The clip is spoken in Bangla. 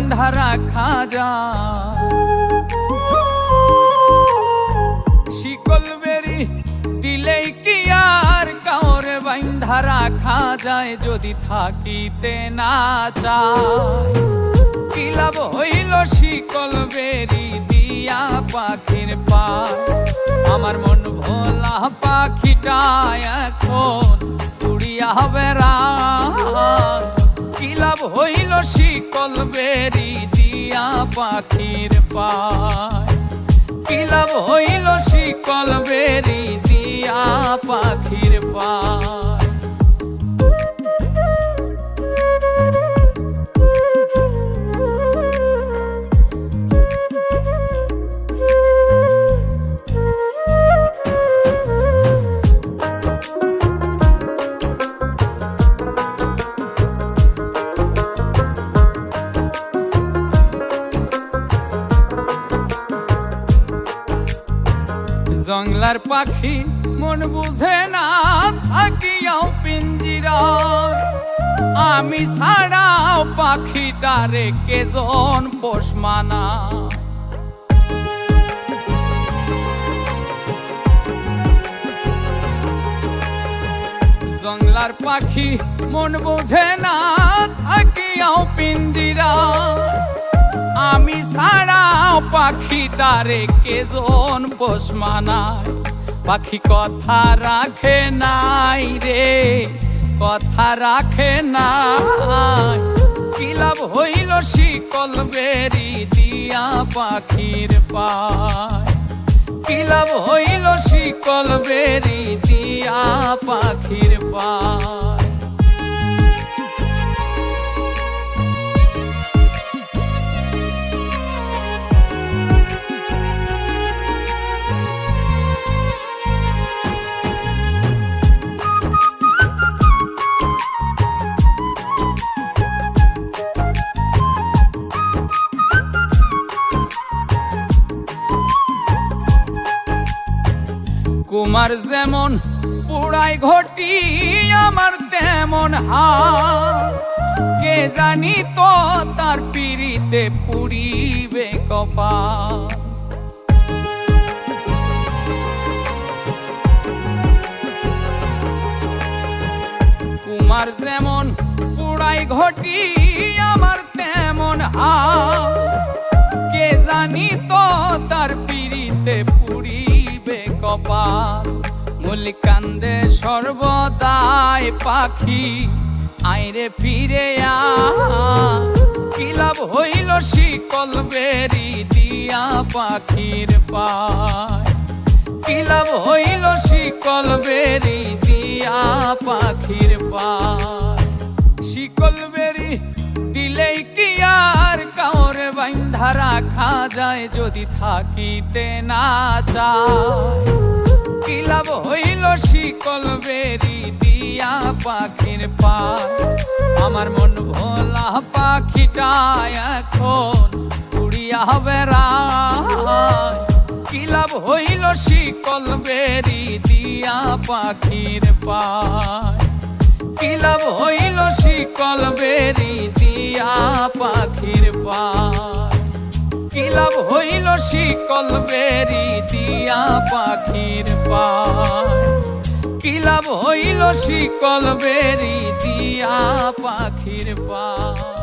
বাইন্ধা রাখা যায়। শিকল বেরি দিলেই কি আর কাউরে বাইন্ধা রাখা যায়, যদি থাকিতে না চায়। কি লাভ হইল শিকল বেরি দিয়া পাখির পায়, আমার মন ভোলা পাখিটা এখন উড়িয়া বেড়ায়। কি লাভ হইল শিকল বেরি দিয়া পাখির পায়, কি লাভ হইল শিকল বেরি দিয়া পাখির পায়। জংলার পাখি মন বুঝে না থাকিয়াও পিঞ্জিরায়, আমি ছাড়াও পাখিটারে কেজন পোষ মানায়। জংলার পাখি মন বুঝে না থাকিয়াও পিঞ্জিরায়, আমি ছাড়াও পাখিটারে কেজন পোষ মানায়। পাখি কথা রাখে নাই রে, কথা রাখে নাই। কি লাভ হইল শিকল বেরি দিয়া পাখির পায়, কি লাভ হইল শিকল বেরি দিয়া পাখির পায়। কুমার যেমন পুড়াই ঘটি আমার তেমন হাল, কে জানি তো তার পিড়িতে পুড়িবে কপাল। কুমার যেমন পুড়াই ঘটি আমার তেমন হাল, কে জানি তো তার পিড়িতে পুড়িবে কপাল। মুলিকান্দে সর্বদাই পাখি আইরে ফিরে আ, কি লাভ হইল শিকল বেরি দিয়া পাখির পায়, কি লাভ হইল শিকল বেরি দিয়া পাখির পায়। শিকল বেরি দিলেই কি আর কাউরে বাইন্ধা রাখা যায়, যদি থাকিতে না চায়। কি লাভ হইল শিকল বেরি দিয়া পাখির পায়, আমার মন ভোলা পাখিটা এখন উড়িয়া বেড়ায়। কি লাভ হইল শিকল বেরি দিয়া পাখির পায়, কি লাভ হইল শিকল বেরি দিয়া পাখির পায়, কি লাভ হইল শিকল বেরি দিয়া পাখির পায়, কি লাভ হইল শিকল বেরি দিয়া পাখির পায়।